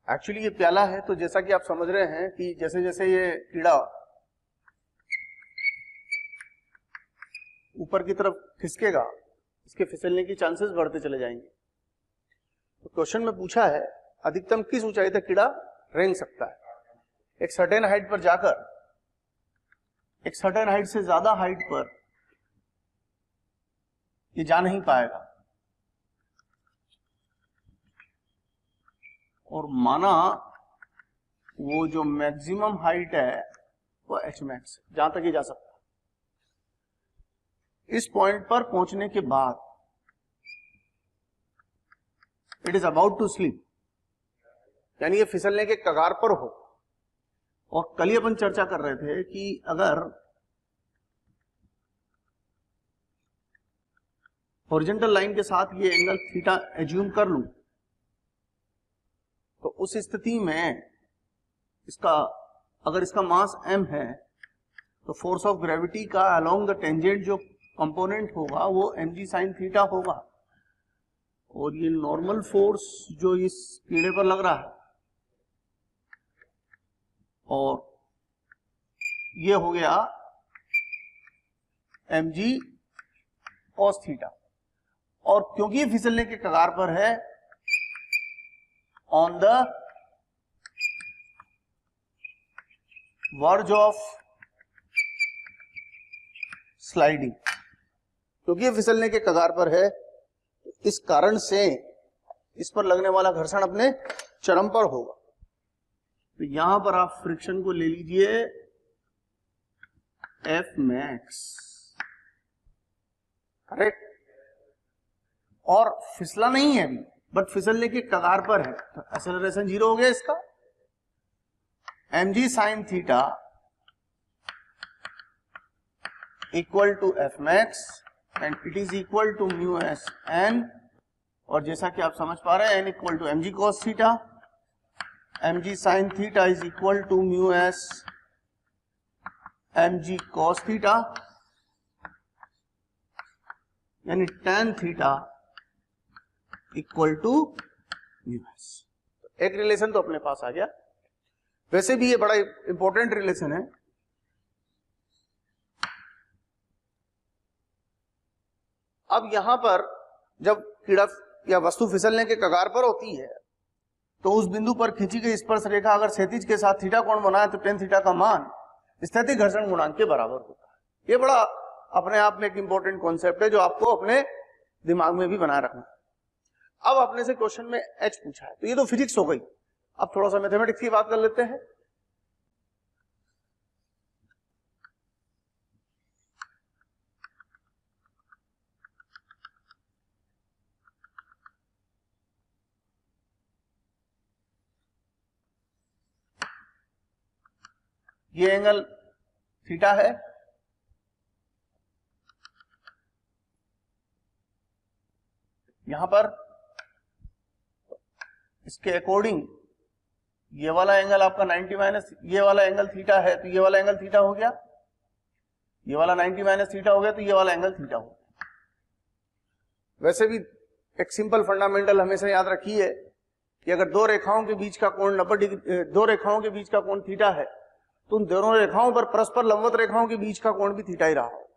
Actually ये प्याला है, तो जैसा कि आप समझ रहे हैं कि जैसे जैसे ये कीड़ा ऊपर की तरफ खिसकेगा, इसके फिसलने की चांसेस बढ़ते चले जाएंगे। तो क्वेश्चन में पूछा है अधिकतम किस ऊंचाई तक कीड़ा रेंग सकता है। एक सर्टेन हाइट पर जाकर एक सर्टेन हाइट से ज्यादा हाइट पर ये जा नहीं पाएगा, और माना वो जो मैक्सिमम हाइट है वो एच मैक्स, जहां तक ये जा सकता है। इस पॉइंट पर पहुंचने के बाद it is about to slip, यानी ये फिसलने के कगार पर हो। और कल ही अपन चर्चा कर रहे थे कि अगर हॉरिजॉन्टल लाइन के साथ ये एंगल थीटा एज्यूम कर लूं, तो उस स्थिति में अगर इसका मास m है तो फोर्स ऑफ ग्रेविटी का अलोंग द टेंजेंट जो कंपोनेंट होगा वो mg sin थीटा होगा, और ये नॉर्मल फोर्स जो इस कीड़े पर लग रहा है, और ये हो गया mg cos थीटा। और क्योंकि ये फिसलने के कगार पर है on the verge of sliding, क्योंकि ये फिसलने के कगार पर है, इस कारण से इस पर लगने वाला घर्षण अपने चरम पर होगा। तो यहां पर आप फ्रिक्शन को ले लीजिए एफ मैक्स, करेक्ट। और फिसला नहीं है अभी, बट फिसलने के कगार पर है, तो एक्सेलरेशन 0 हो गया इसका। mg sin theta equal to F max and it is equal to mu S N, और जैसा कि आप समझ पा रहे हैं n equal to mg cos theta, mg sin theta is equal to mu S mg cos theta, यानी tan theta equal to mu S. एक रिलेशन तो अपने पास आ गया। वैसे भी ये बड़ा इंपॉर्टेंट रिलेशन है। अब यहां पर जब कीड़ा या वस्तु फिसलने के कगार पर होती है, तो उस बिंदु पर खींची गई स्पर्श रेखा अगर क्षैतिज के साथ थीटा कोण बनाए तो tan थीटा का मान स्थैतिक घर्षण गुणांक के बराबर होता है। ये बड़ा अपने आप में एक इंपॉर्टेंट कॉन्सेप्ट है जो आपको अपने दिमाग में भी बनाए रखना है। अब अपने से क्वेश्चन में h पूछा है, तो ये तो फिजिक्स हो गई। अब थोड़ा सा मैथमेटिक्स की बात कर लेते हैं। ये एंगल थीटा है, यहां पर इसके अकॉर्डिंग ये वाला एंगल आपका 90 माइनस ये वाला एंगल थीटा है, तो ये वाला एंगल थीटा हो गया, ये वाला 90 माइनस थीटा हो गया, तो ये वाला एंगल थीटा हो गया। वैसे भी एक सिंपल फंडामेंटल हमेशा याद रखिए कि अगर दो रेखाओं के बीच का कोण 90 डिग्री, दो रेखाओं के बीच का कोण थीटा है, तो उन दोनों रेखाओं पर परस्पर लंबवत रेखाओं के बीच का कोण भी थीटा ही रहा हो।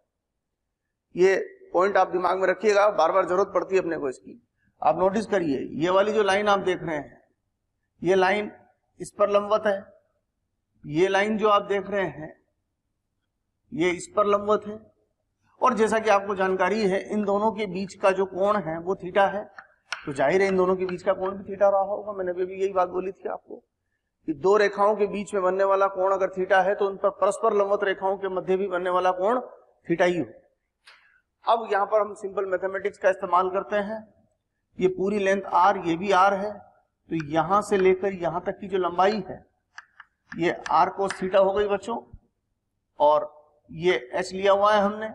ये पॉइंट आप दिमाग में रखिएगा, बार बार जरूरत पड़ती है अपने को इसकी। आप नोटिस करिए, ये वाली जो लाइन आप देख रहे हैं, ये लाइन इस पर लंबवत है, ये लाइन जो आप देख रहे हैं ये इस पर लंबवत है, और जैसा कि आपको जानकारी है इन दोनों के बीच का जो कोण है वो थीटा है, तो जाहिर है इन दोनों के बीच का कोण भी थीटा रहा होगा। मैंने भी यही बात बोली थी आपको कि दो रेखाओं के बीच में बनने वाला कोण अगर थीटा है तो उन पर परस्पर लंबवत रेखाओं के मध्य भी बनने वाला कोण थीटा ही हो। अब यहां पर हम सिंपल मैथमेटिक्स का इस्तेमाल करते हैं। ये पूरी लेंथ r, ये भी r है, तो यहां से लेकर यहां तक की जो लंबाई है ये r cos थीटा हो गई बच्चों, और ये h लिया हुआ है हमने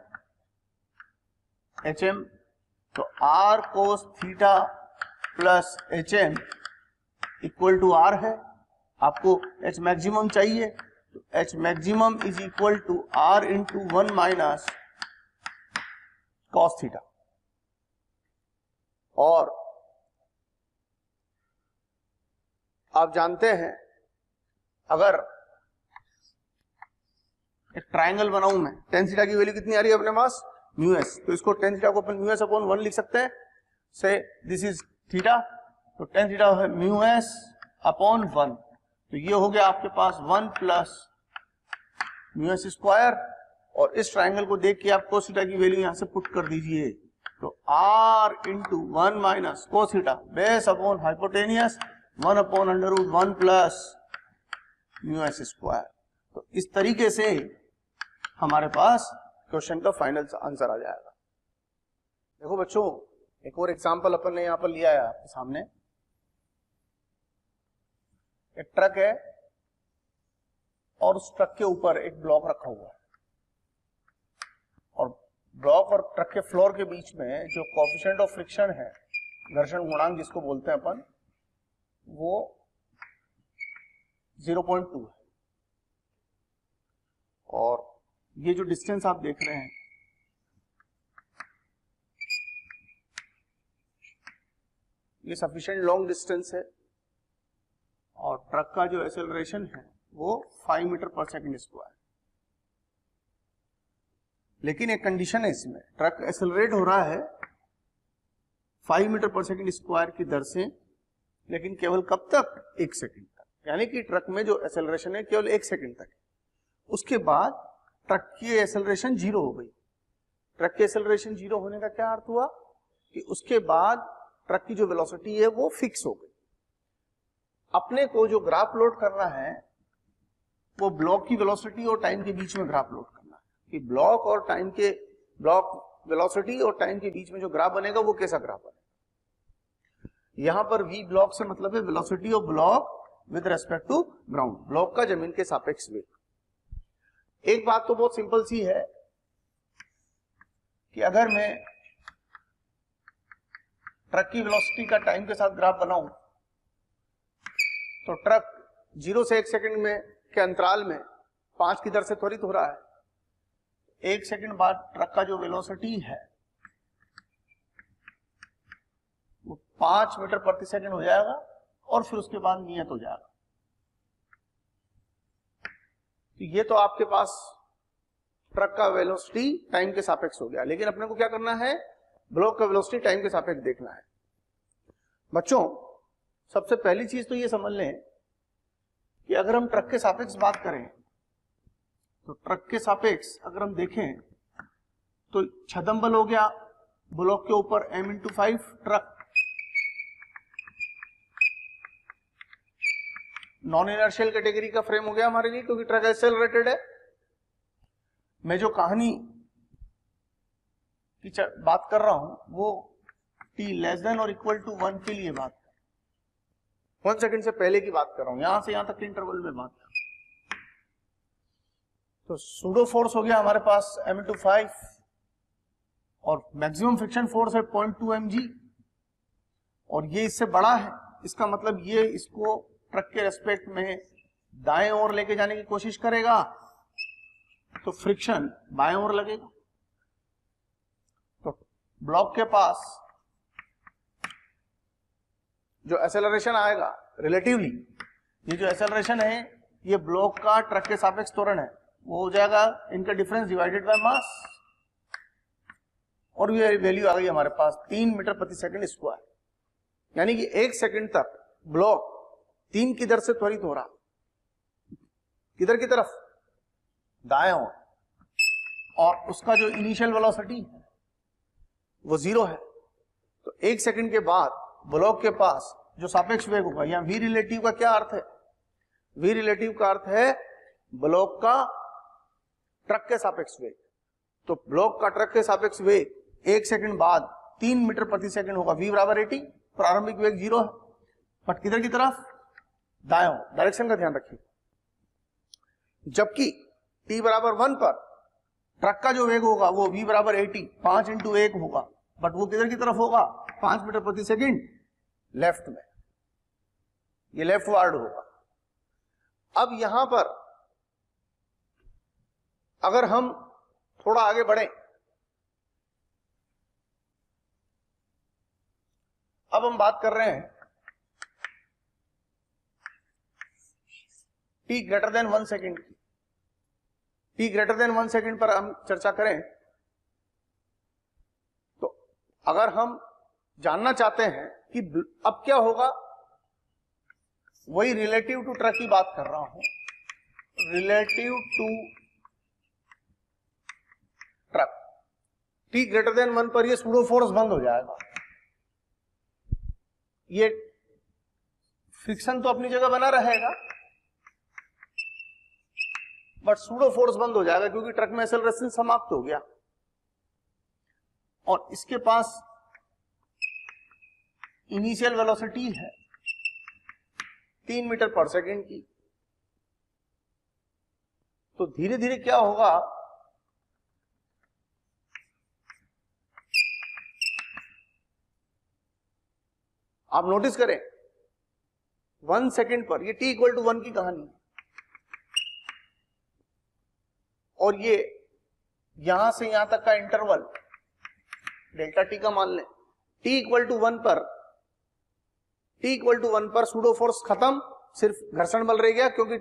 hm, तो r cos थीटा plus hm equal to r है। आपको h मैक्सिमम चाहिए, तो h maximum is equal to r into 1 minus cos theta. और आप जानते हैं अगर एक ट्राइंगल बनाऊं मैं, tan थीटा की वैल्यू कितनी आ रही है अपने पास, म्यू एस, तो इसको tan थीटा को अपन म्यू एस अपॉन 1 लिख सकते हैं, से दिस इज थीटा, तो tan थीटा है म्यू एस अपॉन 1, तो ये हो गया आपके पास 1 प्लस म्यू एस स्क्वायर, और इस ट्राइंगल को देख के आप cos थीटा की वैल्यू यहां से पुट कर दीजिए, तो r into 1 minus cos theta base upon hypotenuse 1 upon under root 1 plus mu S square. तो इस तरीके से हमारे पास क्वेश्चन का फाइनल आंसर आ जाएगा। देखो बच्चों, एक और एग्जांपल अपन ने यहां पर लिया है आपके सामने। एक ट्रक है और उस ट्रक के ऊपर एक ब्लॉक रखा हुआ है, और ब्लॉक और ट्रक के फ्लोर के बीच में जो कोएफिशिएंट ऑफ फ्रिक्शन है, घर्षण गुणांक जिसको बोलते हैं अपन, वो 0.2 है, और ये जो डिस्टेंस आप देख रहे हैं ये सफिशिएंट लॉन्ग डिस्टेंस है, और ट्रक का जो एक्सेलरेशन है वो 5 मीटर पर सेकंड स्क्वायर। लेकिन एक कंडीशन है इसमें, ट्रक एक्सेलरेट हो रहा है 5 मीटर पर सेकंड स्क्वायर की दर से, लेकिन केवल कब तक, 1 सेकंड तक, यानी कि ट्रक में जो एक्सेलरेशन है केवल 1 सेकंड तक है। उसके बाद ट्रक की एक्सेलरेशन 0 हो गई। ट्रक की एक्सेलरेशन 0 होने का क्या अर्थ हुआ कि उसके बाद ट्रक की जो वेलोसिटी है वो फिक्स हो गई। अपने को जो ग्राफ प्लॉट करना है वो ब्लॉक की वेलोसिटी और टाइम के बीच में ग्राफ प्लॉट करना है, कि ब्लॉक और टाइम के, ब्लॉक वेलोसिटी और टाइम के बीच में जो ग्राफ बनेगा वो कैसा ग्राफ बनेगा। यहां पर v ब्लॉक से मतलब है velocity of block with respect to ground, block का जमीन के सापेक्ष वेग। एक बात तो बहुत सिंपल सी है कि अगर मैं ट्रक की वेलोसिटी का टाइम के साथ ग्राफ बनाऊं तो ट्रक 0 से 1 सेकंड में के अंतराल में 5 की दर से त्वरित हो रहा है। 1 सेकंड बाद ट्रक का जो वेलोसिटी है वो 5 मीटर प्रति सेकंड हो जाएगा, और फिर उसके बाद नियत हो जाएगा। तो ये तो आपके पास ट्रक का वेलोसिटी टाइम के सापेक्ष हो गया, लेकिन अपने को क्या करना है, ब्लॉक का वेलोसिटी टाइम के सापेक्ष देखना है। बच्चों, सबसे पहली चीज तो ये समझ लें कि अगर हम ट्रक के सापेक्ष बात करें तो ट्रक के सापेक्ष अगर हम देखें तो छदम बल हो गया ब्लॉक के ऊपर m×5, truck non inertial category का फ्रेम हो गया हमारे लिए, क्योंकि ट्रक एक्सेलरेटेड है। मैं जो कहानी की बात कर रहा हूं वो t लेस देन और इक्वल टू 1 के लिए बात कर, 1 सेकंड से पहले की बात कर रहा हूं, यहां से यहां तक के इंटरवल में बात कर। तो सूडो फोर्स हो गया हमारे पास m×5, और मैक्सिमम फ्रिक्शन फोर्स है 0.2 mg, और ये इससे बड़ा है। इसका मतलब ये इसको ट्रक के रेस्पेक्ट में दाएं ओर लेके जाने की कोशिश करेगा तो फ्रिक्शन बाएं ओर लगेगा। तो ब्लॉक के पास जो एक्सेलरेशन आएगा रिलेटिवली, ये जो एक्सेलरेशन है ये ब्लॉक का ट्रक के सापेक्ष त्वरण है, वो हो जाएगा इनका डिफरेंस डिवाइडेड बाय मास, और ये वैल्यू आ गई हमारे पास 3 मीटर प्रति सेकंड स्क्वायर। यानी कि 1 सेकंड तक ब्लॉक 3 की दर से त्वरित हो रहा, किधर की तरफ, दाएं ओर, और उसका जो इनिशियल वेलोसिटी वो 0 है। तो 1 सेकंड के बाद ब्लॉक के पास जो सापेक्ष वेग होगा, यहां v रिलेटिव का क्या अर्थ है, v रिलेटिव का अर्थ है ब्लॉक का ट्रक के सापेक्ष वेग। तो ब्लॉक का ट्रक के सापेक्ष वेग 1 सेकंड बाद 3 मीटर प्रति सेकंड होगा, v बराबर 80, प्रारंभिक वेग 0 है, बट किधर की तरफ, दाएं ओर, डायरेक्शन का ध्यान रखिए। जबकि t बराबर 1 पर ट्रक का जो वेग होगा वो v बराबर 80, 5×1 होगा, बट वो किधर की तरफ होगा, 5 मीटर प्रति सेकंड लेफ्ट में, ये लेफ्ट वार्ड होगा। अब यहां पर अगर हम थोड़ा आगे बढ़े अब हम बात कर रहे हैं t ग्रेटर देन 1 सेकेंड की। t ग्रेटर देन 1 सेकेंड पर हम चर्चा करें तो अगर हम जानना चाहते हैं कि अब क्या होगा, वही रिलेटिव टू ट्रक की बात कर रहा हूं, relative to truck. t greater than 1 पर ये सूडो फोर्स बंद हो जाएगा, ये फ्रिक्शन तो अपनी जगह बना रहेगा बट सूडो फोर्स बंद हो जाएगा क्योंकि ट्रक में एक्सेलरेशन समाप्त हो गया और इसके पास इनिशियल वेलोसिटी है 3 मीटर पर सेकेंड की। तो धीरे धीरे क्या होगा, आप नोटिस करें 1 सेकेंड पर ये t इक्वल टू 1 की कहानी है और ये यहां से यहां तक का इंटरवल डेल्टा t का मान लें। t इक्वल टू 1 पर सूडो फोर्स खत्म, सिर्फ घर्षण बल रह गया क्योंकि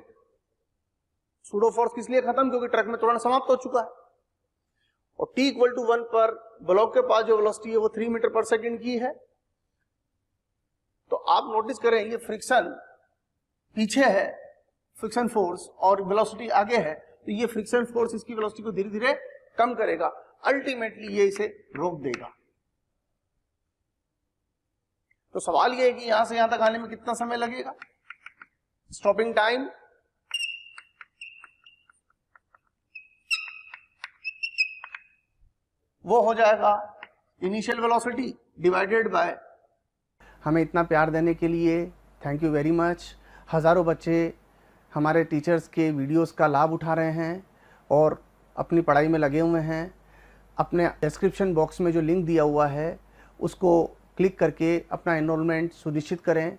सूडो फोर्स किस लिए खत्म, क्योंकि ट्रक में त्वरण समाप्त हो चुका है। और t इक्वल टू 1 पर ब्लॉक के पास जो वेलोसिटी है वो 3 मीटर पर सेकेंड की है। तो आप नोटिस करें ये फ्रिक्शन पीछे है, फ्रिक्शन फोर्स, और वेलोसिटी आगे है, तो ये फ्रिक्शन फोर्स इसकी वेलोसिटी को धीरे धीरे कम करेगा, अल्टीमेटली ये इसे रोक देगा। तो सवाल ये है कि यहां से यहां तक आने में कितना समय लगेगा। स्टॉपिंग टाइम वो हो जाएगा इनिशियल वेलोसिटी डिवाइडेड बाय। हमें इतना प्यार देने के लिए थैंक यू वेरी मच। हज़ारों बच्चे हमारे टीचर्स के वीडियोस का लाभ उठा रहे हैं और अपनी पढ़ाई में लगे हुए हैं। अपने डिस्क्रिप्शन बॉक्स में जो लिंक दिया हुआ है उसको क्लिक करके अपना एनरोलमेंट सुनिश्चित करें।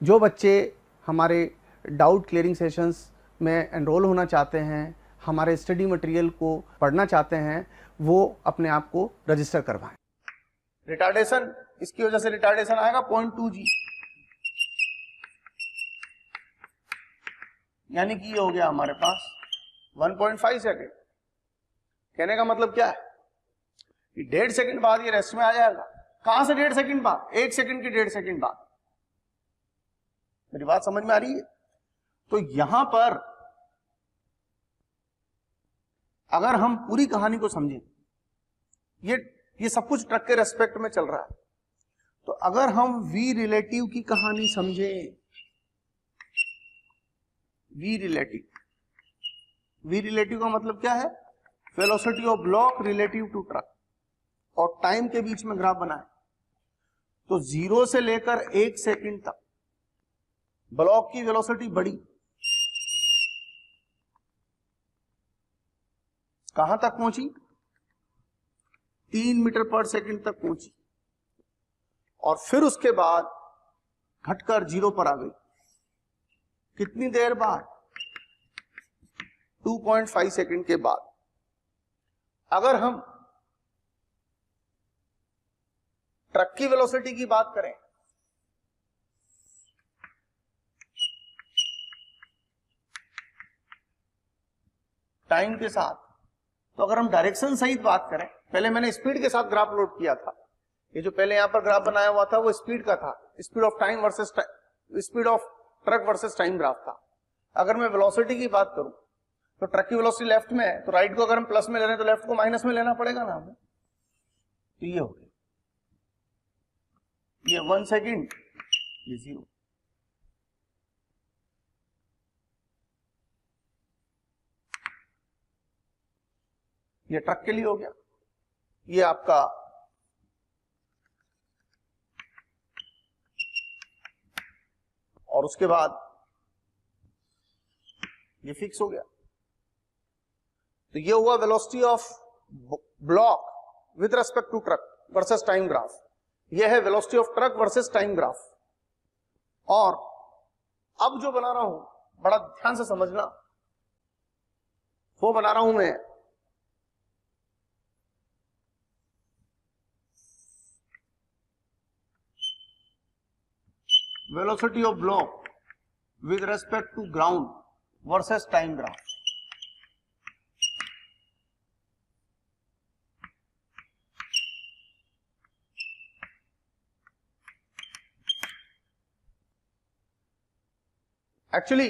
जो बच्चे हमारे डाउट क्लियरिंग सेशंस में एनरोल होना चाहते हैं, हमारे स्टडी मटेरियल को पढ़ना चाहते हैं, वो अपने आप को रजिस्टर करवाएं। रिटार्डेशन, इसकी वजह से रिटार्डेशन आएगा 0.2 g, यानी कि ये हो गया हमारे पास 1.5 सेकेंड। कहने का मतलब क्या है कि 1.5 सेकेंड बाद ये रेस्ट में आ जाएगा। कहां से 1.5 सेकेंड बाद? 1 सेकेंड की 1.5 सेकेंड बाद। मेरी बात समझ में आ रही है? तो यहां पर अगर हम पूरी कहानी को समझें, ये सब कुछ ट्रक के रेस्पेक्ट में चल रहा है, तो अगर हम v रिलेटिव की कहानी समझें, v रिलेटिव का मतलब क्या है? Velocity of block relative to truck, और टाइम के बीच में ग्राफ बनाए तो 0 से लेकर 1 सेकंड तक ब्लॉक की वेलोसिटी बढ़ी, कहां तक पहुंची? 3 मीटर पर सेकंड तक पहुंची, और फिर उसके बाद घटकर 0 पर आ गई। कितनी देर बाद? 2.5 सेकंड के बाद। अगर हम ट्रक की वेलोसिटी की बात करें, टाइम के साथ, तो अगर हम डायरेक्शन सहित बात करें, पहले मैंने स्पीड के साथ ग्राफ लोड किया था, ये जो पहले यहां पर ग्राफ बनाया हुआ था वो स्पीड का था, speed of time versus speed of truck versus time graph था। अगर मैं वेलोसिटी की बात करूं तो ट्रक की वेलोसिटी लेफ्ट में है, तो राइट को अगर हम प्लस में ले रहे हैं तो लेफ्ट को माइनस में लेना पड़ेगा ना हमें। तो ये हो गया, ये 1 सेकेंड, ये 0। ये ट्रक के लिए हो गया। ये आपका और उसके बाद ये फिक्स हो गया। तो ये हुआ velocity of block with respect to truck versus time graph. ये है velocity of truck versus time graph. और अब जो बना रहा हूं, बड़ा ध्यान से समझना, वो बना रहा हूं मैं velocity of block with respect to ground versus time graph. Actually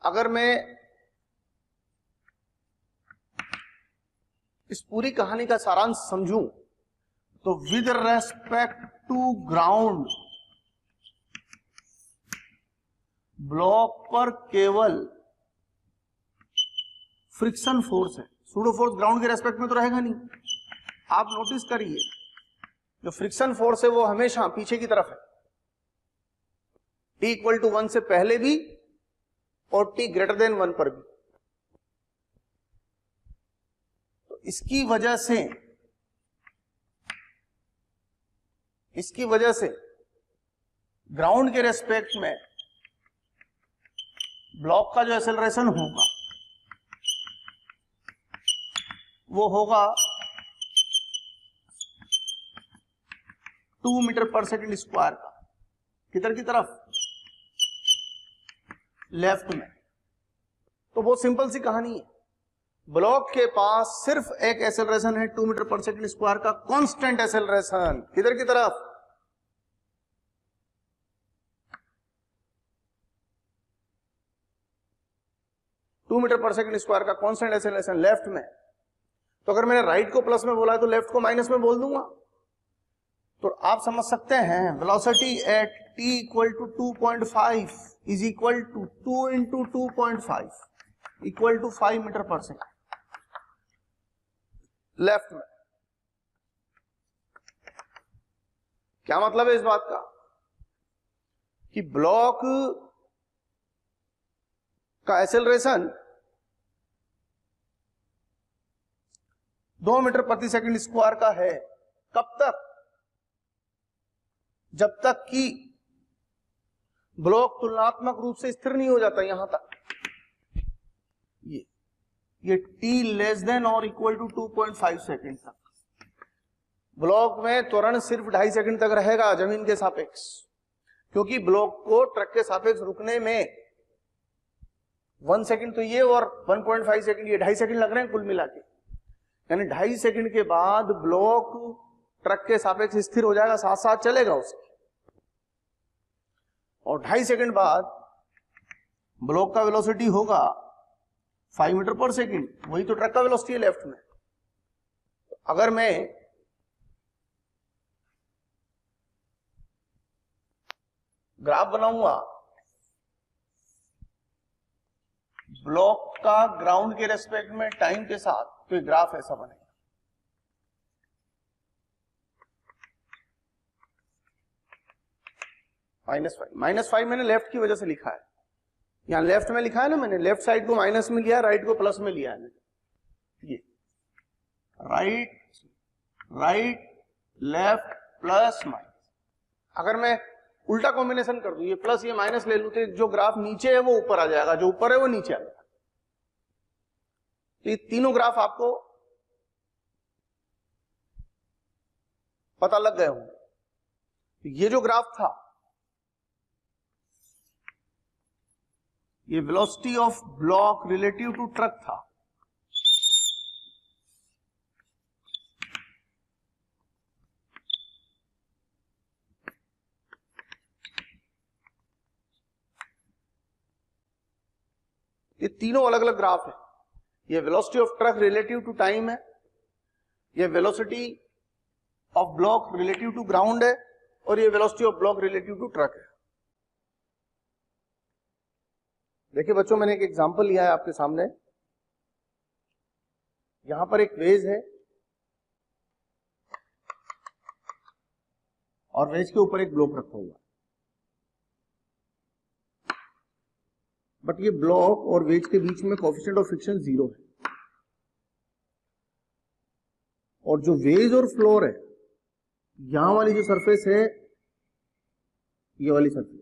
अगर मैं इस पूरी कहानी का सारांश समझूं तो with respect to ground block पर केवल फ्रिक्शन फोर्स है, सूडो फोर्स ग्राउंड के रेस्पेक्ट में तो रहेगा नहीं। आप नोटिस करिए जो फ्रिक्शन फोर्स है वो हमेशा पीछे की तरफ है, t इक्वल टू 1 से पहले भी और t ग्रेटर देन 1 पर भी। तो इसकी वजह से ग्राउंड के रेस्पेक्ट में ब्लॉक का जो एक्सेलरेशन होगा वो होगा 2 मीटर पर सेकंड स्क्वायर का। किधर की तरफ? लेफ्ट में। तो बहुत सिंपल सी कहानी है, ब्लॉक के पास सिर्फ एक एक्सेलरेशन है 2 मीटर पर सेकंड स्क्वायर का कांस्टेंट एक्सेलरेशन। किधर की तरफ? To metre per second square का कांस्टेंट एक्सेलरेशन लेफ्ट में। तो अगर मैंने राइट को प्लस में बोला है तो लेफ्ट को माइनस में बोल दूंगा। तो आप समझ सकते हैं velocity at t equal to 2.5 is equal to 2 into 2.5 equal to 5 metre per second left में। क्या मतलब है इस बात का कि ब्लॉक का एक्सेलरेशन 2 मीटर प्रति सेकंड स्क्वायर का है। कब तक? जब तक कि ब्लॉक तुलनात्मक रूप से स्थिर नहीं हो जाता। यहां तक ये t लेस देन और इक्वल टू 2.5 सेकंड तक ब्लॉक में त्वरण सिर्फ 2.5 सेकंड तक रहेगा जमीन के सापेक्ष, क्योंकि ब्लॉक को ट्रक के सापेक्ष रुकने में 1 सेकंड तो ये और 1.5 सेकंड ये 2.5 सेकंड लग रहे हैं कुल मिला के। यानी 2.5 सेकंड के बाद ब्लॉक ट्रक के सापेक्ष स्थिर हो जाएगा, साथ साथ चलेगा उसके, और 2.5 सेकंड बाद ब्लॉक का वेलोसिटी होगा 5 मीटर पर सेकंड। वही तो ट्रक का वेलोसिटी है लेफ्ट में। अगर मैं ग्राफ बनाऊंगा ब्लॉक का ग्राउंड के रेस्पेक्ट में टाइम के साथ, तो ये ग्राफ ऐसा बनेगा। -5 मैंने लेफ्ट की वजह से लिखा है। यहां लेफ्ट में लिखा है ना, मैंने लेफ्ट साइड को माइनस में लिया, राइट को प्लस में लिया है। ये राइट लेफ्ट प्लस माइनस। अगर मैं उल्टा कॉम्बिनेशन कर दूं, ये प्लस ये माइनस ले लूं, तो जो ग्राफ नीचे है वो ऊपर आ जाएगा, जो ऊपर है वो नीचे आ जाएगा। तो ये तीनों ग्राफ आपको पता लग गए होंगे। ये जो ग्राफ था ये velocity of block relative to truck था। ये तीनों अलग अलग ग्राफ है। ये velocity of truck relative to time है, ये velocity of block relative to ground है, और ये velocity of block relative to truck है। देखिए बच्चों, मैंने एक एग्जांपल लिया है आपके सामने। यहां पर एक वेज है और वेज के ऊपर एक ब्लॉक रखा हुआ है, बट ये ब्लॉक और वेज के बीच में कोएफिशिएंट ऑफ फ्रिक्शन 0 है, और जो वेज और फ्लोर है, यहां वाली जो सरफेस है, ये वाली सरफेस,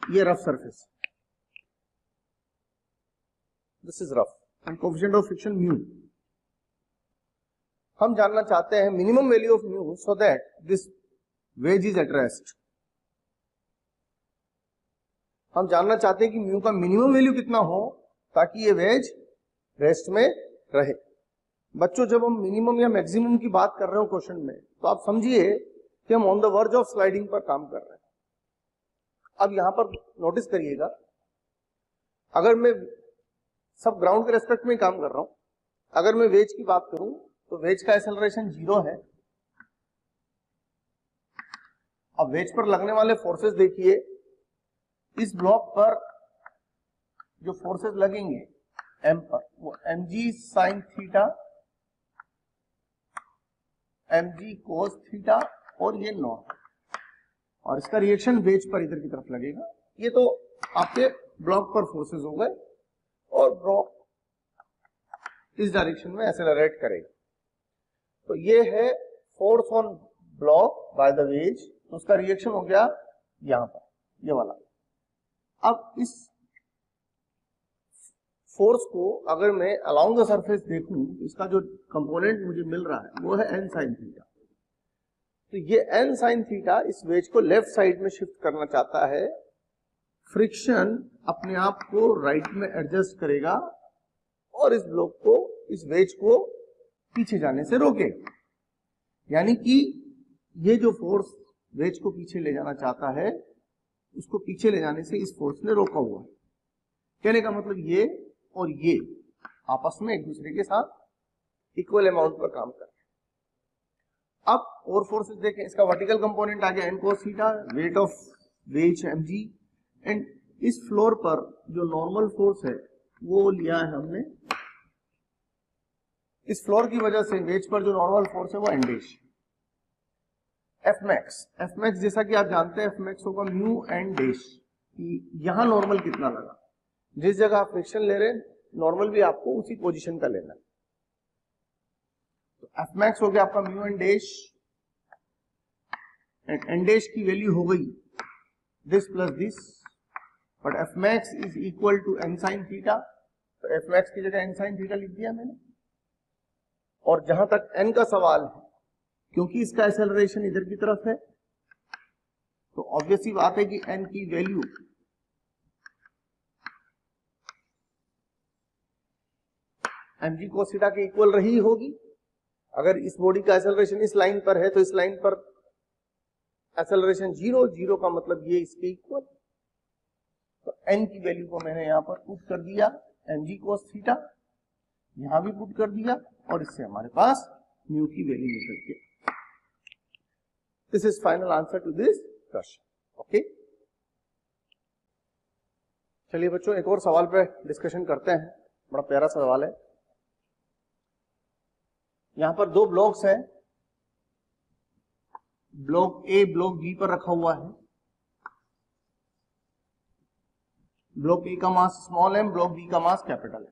ये rough surface, this is rough, and coefficient of friction mu. हम जानना चाहते हैं minimum value of mu, so that this wedge is at rest. हम जानना चाहते हैं कि म्यू का मिनिमम वैल्यू कितना हो ताकि ये वेज रेस्ट में रहे। बच्चों जब हम मिनिमम या मैक्सिमम की बात कर रहे हो क्वेश्चन में, तो आप समझिए कि हम on the verge of sliding पर काम कर रहे हैं। अब यहां पर नोटिस करिएगा, अगर मैं सब ग्राउंड के रेस्पेक्ट में काम कर रहा हूं, अगर मैं वेज की बात करूं तो वेज का एक्सेलरेशन 0 है। अब वेज पर लगने वाले फोर्सेस देखिए, इस ब्लॉक पर जो फोर्सेस लगेंगे एम पर, वो mg sine theta, mg cos theta और ये नॉर्म, और इसका रिएक्शन वेज पर इधर की तरफ लगेगा। ये तो आपके ब्लॉक पर फोर्सेस हो गए, और ब्लॉक इस डायरेक्शन में एक्सेलरेट करेगा। तो ये है force on block by the ways, तो उसका रिएक्शन हो गया यहां पर, ये वाला। अब इस फोर्स को अगर मैं अलोंग द सरफेस देखूं, इसका जो कंपोनेंट मुझे मिल रहा है वो है n साइन थीटा। तो ये n साइन थीटा इस वेज को लेफ्ट साइड में शिफ्ट करना चाहता है। फ्रिक्शन अपने आप को राइट में एडजस्ट करेगा और इस ब्लॉक को, इस वेज को पीछे जाने से रोकेगा। यानी कि ये जो फोर्स वेज को पीछे ले जाना चाहता है, उसको पीछे ले जाने से इस फोर्स ने रोका हुआ है। कहने का मतलब ये और ये आपस में एक दूसरे के साथ इक्वल अमाउंट पर काम कर रहे हैं। अब और फोर्सेस देखें, इसका वर्टिकल कंपोनेंट आ गया n cos theta, weight of ways mg, and इस फ्लोर पर जो नॉर्मल फोर्स है वो लिया है हमने। इस फ्लोर की वजह से वेज पर जो नॉर्मल फोर्स है वो n डैश। एफ मैक्स जैसा कि आप जानते हैं, एफ मैक्स होगा म्यू एन डैश। यहां नॉर्मल कितना लगा, जिस जगह आप फ्रिक्शन ले रहे हैं नॉर्मल भी आपको उसी पोजीशन का लेना है। तो एफ मैक्स हो गया आपका mu N dash, and N dash की वैल्यू हो गई this plus this, but F max is equal to N sine theta. तो एफ मैक्स की जगह एन साइन थीटा लिख दिया मैंने। और जहां तक एन का सवाल है, क्योंकि इसका एक्सेलरेशन इधर की तरफ है, तो ऑब्वियस सी बात है कि एन की वैल्यू mg cos थीटा के इक्वल रही होगी। अगर इस बॉडी का एक्सेलरेशन इस लाइन पर है, तो इस लाइन पर एक्सेलरेशन 0 का मतलब ये इसके इक्वल। तो n की वैल्यू को मैंने यहां पर पुट कर दिया, mg cos थीटा, यहां भी पुट कर दिया, और इससे हमारे पास म्यू की वैल्यू निकल के। This is final answer to this question. Okay, चलिए बच्चों एक और सवाल पे डिस्कशन करते हैं। बड़ा प्यारा सवाल है। यहां पर दो ब्लॉक्स हैं, ब्लॉक ए ब्लॉक बी पर रखा हुआ है। ब्लॉक ए का मास स्मॉल है, ब्लॉक बी का मास कैपिटल है।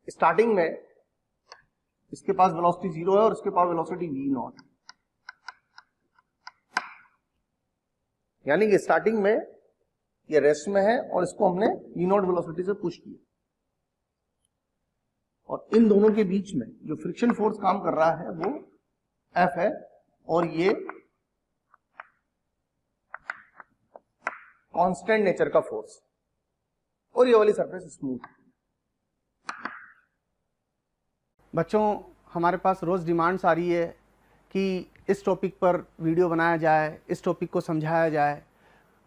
स्टार्टिंग में इसके पास वेलोसिटी 0 है और इसके पास वेलोसिटी v0 है। यानी कि स्टार्टिंग में ये रेस्ट में है और इसको हमने v0 वेलोसिटी से पुश किया, और इन दोनों के बीच में जो फ्रिक्शन फोर्स काम कर रहा है वो F है, और ये कांस्टेंट नेचर का फोर्स, और ये वाली सरफेस स्मूथ। बच्चों हमारे पास रोज़ डिमांड्स आ रही है कि इस टॉपिक पर वीडियो बनाया जाए, इस टॉपिक को समझाया जाए।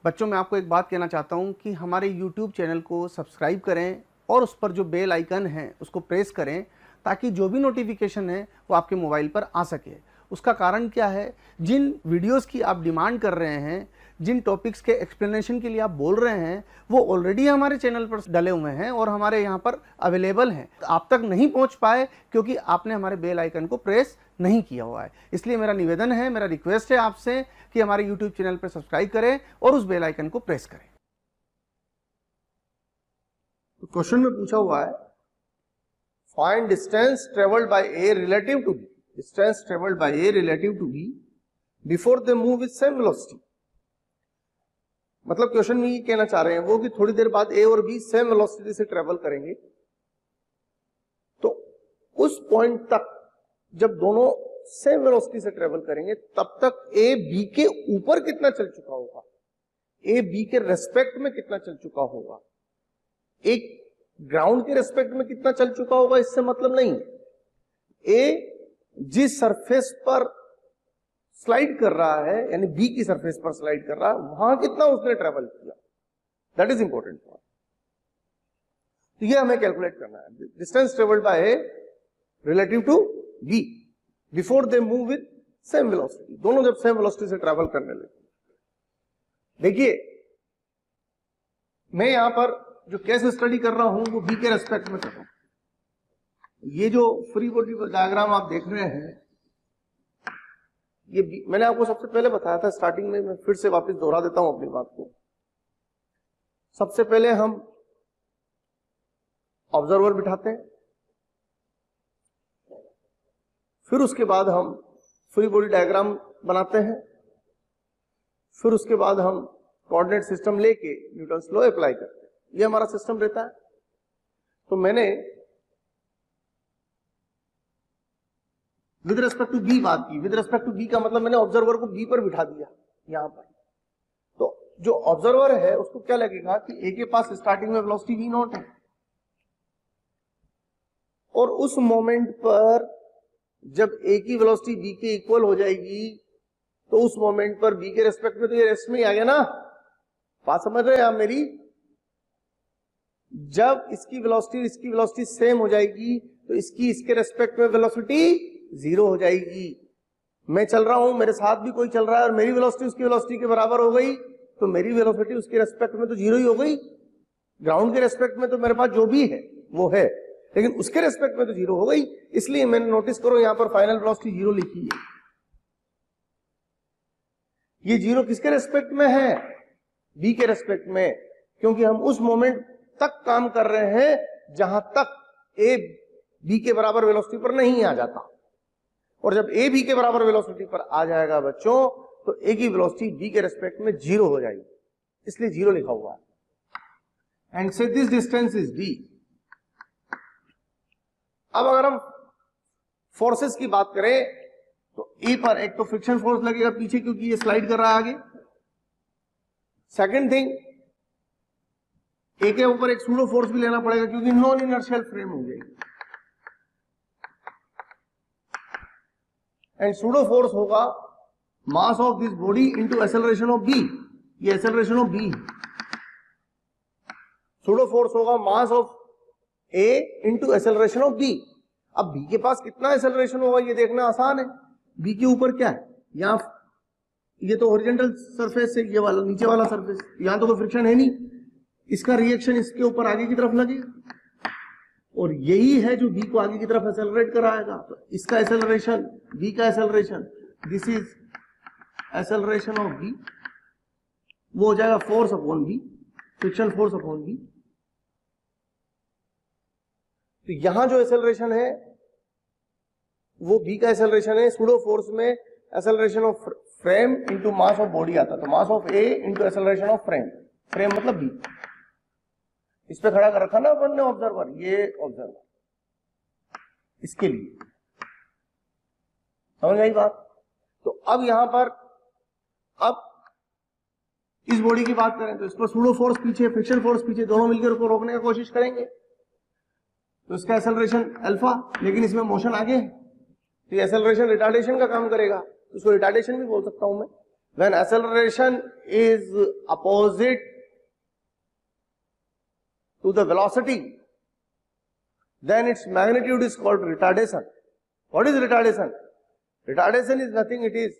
बच्चों मैं आपको एक बात कहना चाहता हूं कि हमारे YouTube चैनल को सब्सक्राइब करें और उस पर जो बेल आइकन है उसको प्रेस करें, ताकि जो भी नोटिफिकेशन है वो आपके मोबाइल पर आ सके। उसका कारण क्या है, जिन वीडियोस की आप डिमांड कर रहे हैं, जिन टॉपिक्स के एक्सप्लेनेशन के लिए आप बोल रहे हैं, वो ऑलरेडी हमारे चैनल पर डले हुए हैं और हमारे यहाँ पर अवेलेबल हैं। आप तक नहीं पहुँच पाए क्योंकि आपने हमारे बेल आइकन को प्रेस नहीं किया हुआ है। इसलिए मेरा निवेदन है, मेरा रिक्वेस्ट है आपसे कि हमारे यूट्यूब चैनल पर सब्सक्राइब करें और उस बेल आइकन को प्रेस करें। तो क्वेश्चन में पूछा हुआ है, find distance travelled by A relative to B, distance travelled by A relative to B before they move with same velocity. मतलब क्वेश्चन में ये कहना चाह रहे हैं वो कि थोड़ी देर बाद ए और बी सेम वेलोसिटी से ट्रेवल करेंगे, तो उस पॉइंट तक जब दोनों सेम वेलोसिटी से ट्रेवल करेंगे तब तक ए बी के ऊपर कितना चल चुका होगा, ए बी के रेस्पेक्ट में कितना चल चुका होगा, एक ग्राउंड के रेस्पेक्ट में कितना चल चुका होगा, इससे मतलब नहीं। ए जिस सरफेस पर स्लाइड कर रहा है, यानी बी की सरफेस पर स्लाइड कर रहा है, वहां कितना उसने ट्रेवल किया, दैट इज इंपॉर्टेंट पॉइंट। तो ये हमें कैलकुलेट करना है, distance travelled by A relative to B before they move with same velocity, दोनों जब सेम वेलोसिटी से ट्रेवल करने लगे। देखिए मैं यहां पर जो केस स्टडी कर रहा हूं वो बी के रेस्पेक्ट में कर रहा हूं। ये जो फ्री बॉडी डायग्राम आप देख रहे हैं, ये मैंने आपको सबसे पहले बताया था स्टार्टिंग में, मैं फिर से वापस दोहरा देता हूं अपनी बात को। सबसे पहले हम ऑब्जर्वर बिठाते हैं, फिर उसके बाद हम फ्री बॉडी डायग्राम बनाते हैं, फिर उसके बाद हम कोऑर्डिनेट सिस्टम लेके न्यूटन्स लॉ अप्लाई करते हैं। ये हमारा सिस्टम रहता है। तो मैंने विद रिस्पेक्ट टू बी बात की, विद रिस्पेक्ट टू बी का मतलब मैंने ऑब्जर्वर को बी पर बिठा दिया यहां पर। तो जो ऑब्जर्वर है उसको क्या लगेगा कि ए के पास स्टार्टिंग में वेलोसिटी वी नॉट है, और उस मोमेंट पर जब ए की वेलोसिटी बी के इक्वल हो जाएगी तो उस मोमेंट पर बी के रेस्पेक्ट में तो ये रेस्ट में ही आ गया ना, बात समझ रहे हैं आप मेरी। जब इसकी वेलोसिटी सेम हो जाएगी तो इसकी इसके रेस्पेक्ट में वेलोसिटी जीरो हो जाएगी। मैं चल रहा हूं, मेरे साथ भी कोई चल रहा है और मेरी वेलोसिटी उसकी वेलोसिटी के बराबर हो गई, तो मेरी वेलोसिटी उसके रेस्पेक्ट में तो जीरो ही हो गई। ग्राउंड के रेस्पेक्ट में तो मेरे पास जो भी है वो है, लेकिन उसके रेस्पेक्ट में तो जीरो हो गई। इसलिए मैंने नोटिस करो यहां पर फाइनल वेलोसिटी जीरो लिखी है। ये जीरो किसके रेस्पेक्ट में है, बी के रेस्पेक्ट में, क्योंकि हम उस मोमेंट तक काम कर रहे हैं जहां तक ए बी के बराबर वेलोसिटी पर नहीं आ जाता, और जब ए बी के बराबर वेलोसिटी पर आ जाएगा बच्चों तो ए की वेलोसिटी बी के रेस्पेक्ट में जीरो हो जाएगी, इसलिए जीरो लिखा हुआ है। एंड से दिस डिस्टेंस इज डी। अब अगर हम फोर्सेस की बात करें तो ए पर एक तो फ्रिक्शन फोर्स लगेगा पीछे, क्योंकि ये स्लाइड कर रहा है आगे। सेकेंड थिंग, ए के ऊपर एक सूडो फोर्स भी लेना पड़ेगा, क्योंकि नॉन इनर्शियल फ्रेम हो जाएगी। एंड सूडो फोर्स होगा mass of this body into acceleration of B, ये acceleration of B. Pseudo force होगा mass of A into acceleration of B. अब बी के पास कितना एक्सेलरेशन होगा ये देखना आसान है। बी के ऊपर क्या है, यहां ये तो हॉरिजॉन्टल सरफेस है, ये वाला नीचे वाला सरफेस, यहां तो कोई फ्रिक्शन है नहीं, इसका रिएक्शन इसके ऊपर आगे की तरफ लगेगा, और यही है जो बी को आगे की तरफ एक्सेलरेट कराएगा। तो इसका एक्सेलरेशन, बी का acceleration, this is acceleration of B, वो हो जाएगा force upon B, friction force upon B. तो यहां जो एक्सेलरेशन है वो बी का एक्सेलरेशन है। सूडो फोर्स में acceleration of frame into mass of body आता, तो mass of A into acceleration of frame, frame मतलब बी। इस पे खड़ा कर रखा ना अपन ने ऑब्जर्वर, ये ऑब्जर्वर, इसके लिए समझ गई बात। तो अब यहां पर अब इस बॉडी की बात करें तो इस पर सूडो फोर्स पीछे, फ्रिक्शन फोर्स पीछे, दोनों मिलकर उसको रोकने की कोशिश करेंगे, तो इसका एक्सेलरेशन अल्फा, लेकिन इसमें मोशन आगे है, तो एक्सेलरेशन रिटार्डेशन का काम करेगा, तो इसको रिटार्डेशन भी बोल सकता हूं मैं। When acceleration is opposite to the velocity, then its magnitude is called retardation. What is retardation? Retardation is nothing, it is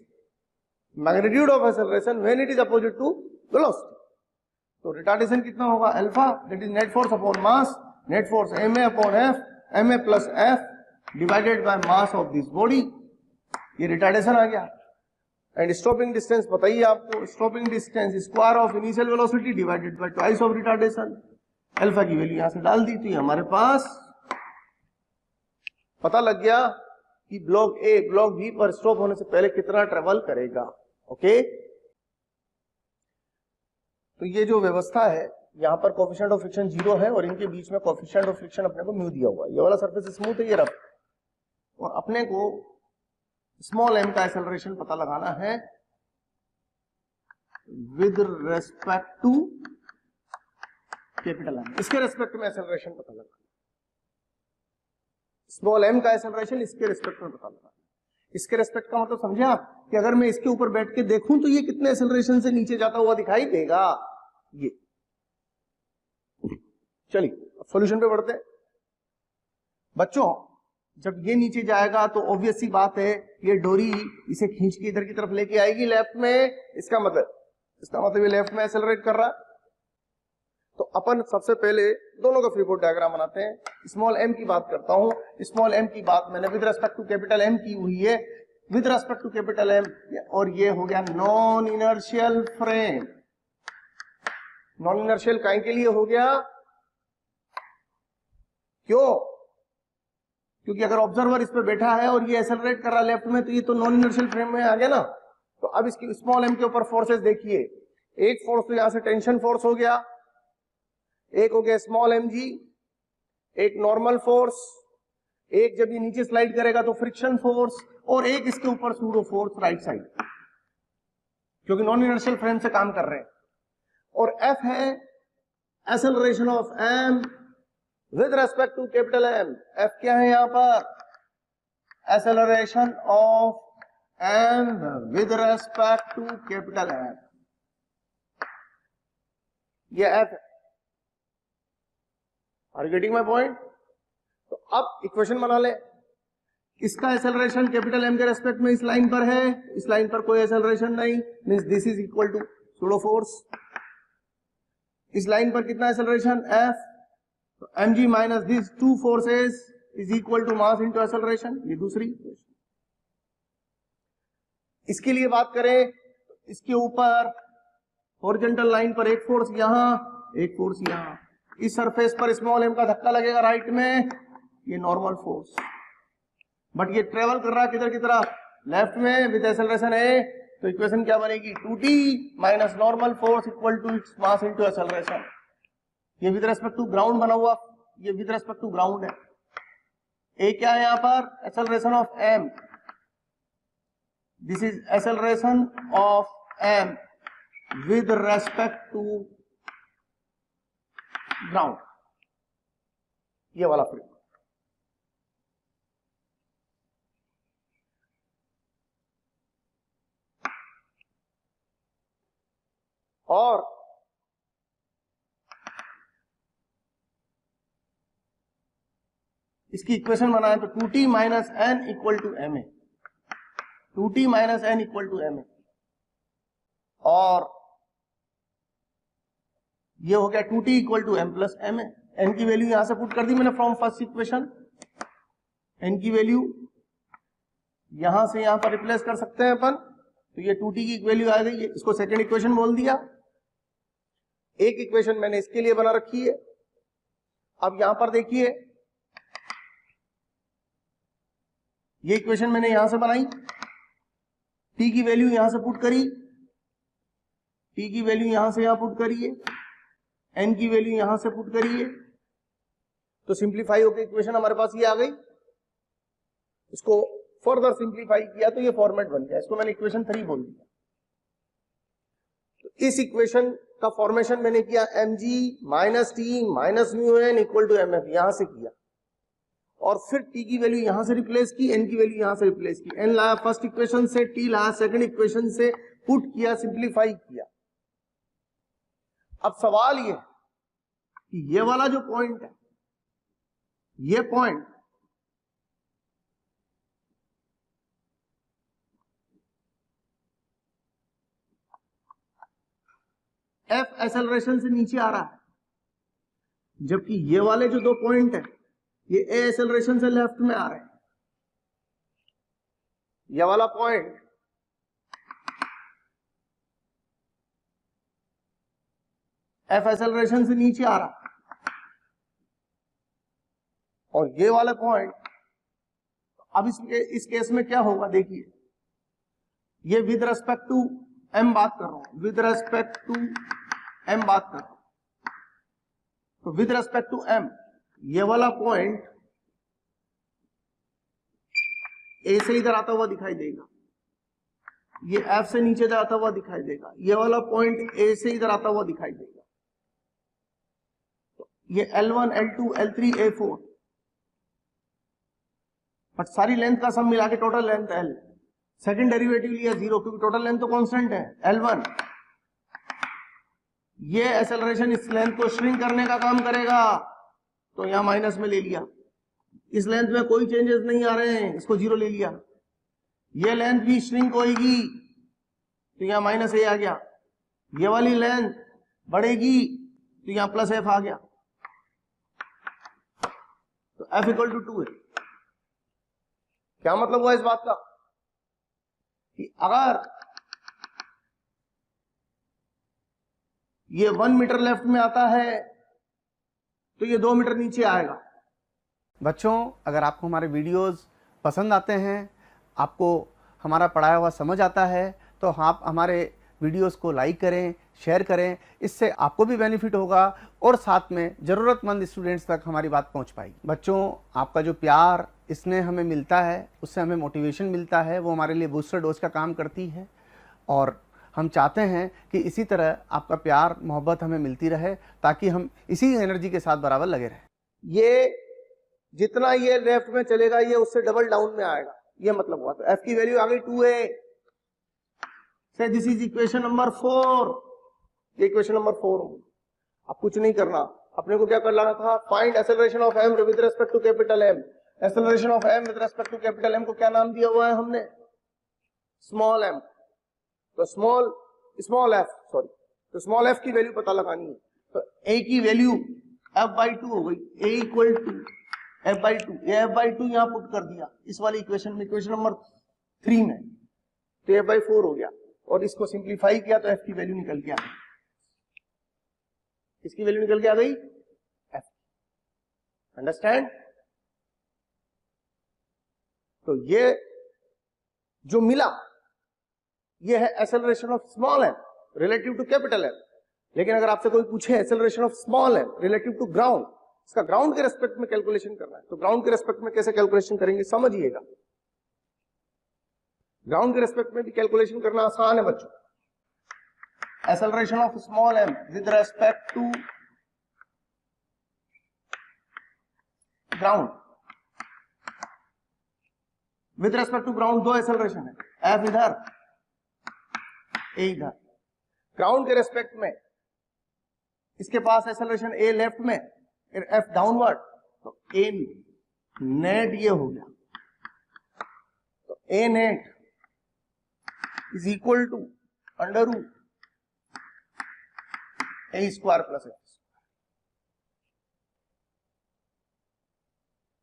magnitude of acceleration when it is opposite to velocity. तो retardation कितना होगा, alpha, that is net force upon mass, net force ma upon f, ma plus f divided by mass of this body, ये retardation आ गया। And stopping distance बताइए आपको, stopping distance square of initial velocity divided by twice of retardation. Alpha की वैल्यू यहां से डाल दी तो हमारे पास पता लग गया कि ब्लॉक ए ब्लॉक बी पर स्टॉप होने से पहले कितना ट्रेवल करेगा। ओके, तो ये जो व्यवस्था है यहां पर कोफिशिएंट ऑफ फ्रिक्शन 0 है और इनके बीच में कोफिशिएंट ऑफ फ्रिक्शन अपने को म्यू दिया हुआ है। ये वाला सरफेस स्मूथ है, ये रफ, और अपने को स्मॉल m का एक्सेलरेशन पता लगाना है with respect to capital M। इसके रेस्पेक्ट में एक्सेलरेशन पता लगाना, स्मॉल m का एक्सेलरेशन इसके रेस्पेक्ट में पता लगाना। इसके रेस्पेक्ट का मतलब समझे आप कि अगर मैं इसके ऊपर बैठ के देखूं तो ये कितने एक्सेलरेशन से नीचे जाता हुआ दिखाई देगा, ये। चलिए अब सॉल्यूशन पे बढ़ते हैं। बच्चों जब ये नीचे जाएगा तो ऑब्वियस सी बात है ये डोरी इसे खींच के इधर की तरफ लेके आएगी लेफ्ट में, इसका मतलब ये लेफ्ट में एक्सेलरेट कर रहा है। तो अपन सबसे पहले दोनों का फ्री बॉडी डायग्राम बनाते हैं। स्मॉल m की बात करता हूं, स्मॉल m की बात मैंने with respect to capital M की हुई है, with respect to capital M, और ये हो गया non inertial frame. Non inertial काहे के लिए हो गया, क्यों? क्योंकि अगर ऑब्जर्वर इस पे बैठा है और ये एक्सेलरेट कर रहा है लेफ्ट में तो ये तो नॉन इनर्शियल फ्रेम में आ गया ना। तो अब इसकी स्मॉल m के ऊपर फोर्सेस देखिए, एक फोर्स तो यहां से टेंशन फोर्स हो गया, एक हो गया स्मॉल mg, एक नॉर्मल फोर्स, एक जब ये नीचे स्लाइड करेगा तो फ्रिक्शन फोर्स, और एक इसके ऊपर सूडो फोर्स राइट साइड, क्योंकि नॉन इनर्शियल फ्रेम से काम कर रहे हैं। और F है acceleration of m with respect to capital M। F क्या है यहां पर, acceleration of m with respect to capital M, ये F है। Are you getting my point? तो अब इक्वेशन बना ले, इसका एक्सेलरेशन कैपिटल M के रेस्पेक्ट में इस लाइन पर है, इस लाइन पर कोई एक्सेलरेशन नहीं, means this is equal to pseudo force. इस लाइन पर कितना एक्सेलरेशन F, तो mg minus this two forces is equal to mass into acceleration, ये दूसरी इक्वेशन। इसके लिए बात करें तो इसके ऊपर हॉरिजॉन्टल लाइन पर एक फोर्स यहां, एक फोर्स यहां, इस सरफेस पर स्मॉल m का धक्का लगेगा राइट में, ये नॉर्मल फोर्स, बट ये ट्रेवल कर रहा है किधर की तरफ, लेफ्ट में, विद एक्सेलरेशन है। तो इक्वेशन क्या बनेगी, 2t minus normal force equal to its mass into acceleration. ये विद रेस्पेक्ट टू ग्राउंड बना हुआ, ये विद रेस्पेक्ट टू ग्राउंड है। ए क्या है यहां पर, acceleration of m, this is acceleration of m with respect to ground, ये वाला फ्रेम। और इसकी इक्वेशन बनाए तो 2t minus n equal to m है, 2t minus n equal to m है। और ये हो गया 2t equal to m plus m है। n की वैल्यू यहां से पुट कर दी मैंने फ्रॉम फर्स्ट इक्वेशन, n की वैल्यू यहां से यहां पर रिप्लेस कर सकते हैं अपन, तो ये 2t की वैल्यू आ गई है, इसको सेकंड इक्वेशन बोल दिया। एक इक्वेशन मैंने इसके लिए बना रखी है। अब यहां पर देखिए, ये इक्वेशन मैंने यहां से बनाई, t की वैल्यू यहां से पुट करी, t की वैल्यू यहां से यहां पुट करिए, n की वैल्यू यहां से पुट करिए, तो सिंप्लीफाई होकर इक्वेशन हमारे पास ये आ गई। इसको फर्दर सिंप्लीफाई किया तो ये फॉर्मेट बन गया, इसको मैंने इक्वेशन 3 बोल दिया। तो इस इक्वेशन का फॉर्मेशन मैंने किया mg minus T minus mu N equal to mf, यहां से किया, और फिर t की वैल्यू यहां से रिप्लेस की, n की वैल्यू यहां से रिप्लेस की, n लाया फर्स्ट इक्वेशन से, t लाया सेकंड इक्वेशन से, पुट किया, सिंप्लीफाई किया। अब सवाल ये कि ये वाला जो पॉइंट है, ये पॉइंट F एक्सेलरेशन से नीचे आ रहा है, जबकि ये वाले जो दो पॉइंट है ये A एक्सेलरेशन से लेफ्ट में आ रहे हैं। ये वाला पॉइंट F एक्सेलरेशन से नीचे आ रहा है, और ये वाला पॉइंट, अब इस केस में क्या होगा देखिए, ये विद रेस्पेक्ट टू m बात कर रहा हूं, विद रेस्पेक्ट टू m बात कर रहा हूं, तो विद रेस्पेक्ट टू m ये वाला पॉइंट ए से इधर आता हुआ दिखाई देगा, ये एफ से नीचे जाता हुआ दिखाई देगा, ये वाला पॉइंट ए से इधर आता हुआ दिखाई देगा, तो ये L1 L2 L3 A4, but सारी लेंथ का सम मिला के total length L। Second derivative लिया 0 क्योंकि टोटल लेंथ तो कांस्टेंट है L1। ये एक्सेलरेशन इस लेंथ को श्रिंक करने का काम करेगा, तो यहां माइनस में ले लिया। इस लेंथ में कोई चेंजेस नहीं आ रहे हैं, इसको 0 ले लिया। ये लेंथ भी श्रिंक होगी, तो यहां माइनस ए आ गया। ये वाली लेंथ बढ़ेगी, तो यहां प्लस एफ आ गया, तो एफ इक्वल टू 2 है। क्या मतलब हुआ इस बात का कि अगर ये 1 मीटर लेफ्ट में आता है तो ये 2 मीटर नीचे आएगा। बच्चों, अगर आपको हमारे वीडियोस पसंद आते हैं, आपको हमारा पढ़ाया हुआ समझ आता है, तो आप हमारे वीडियोस को लाइक करें, शेयर करें। इससे आपको भी बेनिफिट होगा और साथ में ज़रूरतमंद स्टूडेंट्स तक हमारी बात पहुंच पाएगी। बच्चों, आपका जो प्यार इसने हमें मिलता है, उससे हमें मोटिवेशन मिलता है, वो हमारे लिए बूस्टर डोज का काम करती है। और हम चाहते हैं कि इसी तरह आपका प्यार मोहब्बत हमें मिलती रहे, ताकि हम इसी एनर्जी के साथ बराबर लगे रहें। ये जितना ये लेफ्ट में चलेगा, ये उससे डबल डाउन में आएगा, ये मतलब हुआ। तो एफ की वैल्यू आ गई 2a। से दिस इज इक्वेशन नंबर 4। ये इक्वेशन नंबर 4 होगी। अब कुछ नहीं करना, अपने को क्या करना था, find acceleration of m with respect to capital M। Acceleration of m with respect to capital M को क्या नाम दिया हुआ है हमने, स्मॉल m। तो स्मॉल f तो स्मॉल f की वैल्यू पता लगानी है। तो a की वैल्यू f/2 हो गई, a इक्वल टू f/2। ये f/2 यहां पुट कर दिया इस वाली इक्वेशन में, इक्वेशन नंबर 3 में, तो f/4 हो गया। और इसको सिंप्लीफाई किया तो f की वैल्यू निकल के आ गई। इसकी वैल्यू निकल के आ गई f। अंडरस्टैंड? तो ये जो मिला, ये है acceleration of small m relative to capital M। लेकिन अगर आपसे कोई पूछे acceleration of small m relative to ground, इसका ग्राउंड के रेस्पेक्ट में कैलकुलेशन करना है, तो ग्राउंड के रेस्पेक्ट में कैसे कैलकुलेशन करेंगे समझिएगा। ग्राउंड के रेस्पेक्ट में भी कैलकुलेशन करना आसान है बच्चों। Acceleration of small m with respect to ground, with respect to ground दो एक्सेलरेशन है, f इधर, a इधर। ग्राउंड के रेस्पेक्ट में इसके पास एक्सेलरेशन a लेफ्ट में, f डाउनवर्ड, तो a नेट ये हो गया। तो a net is equal to under root a square plus f।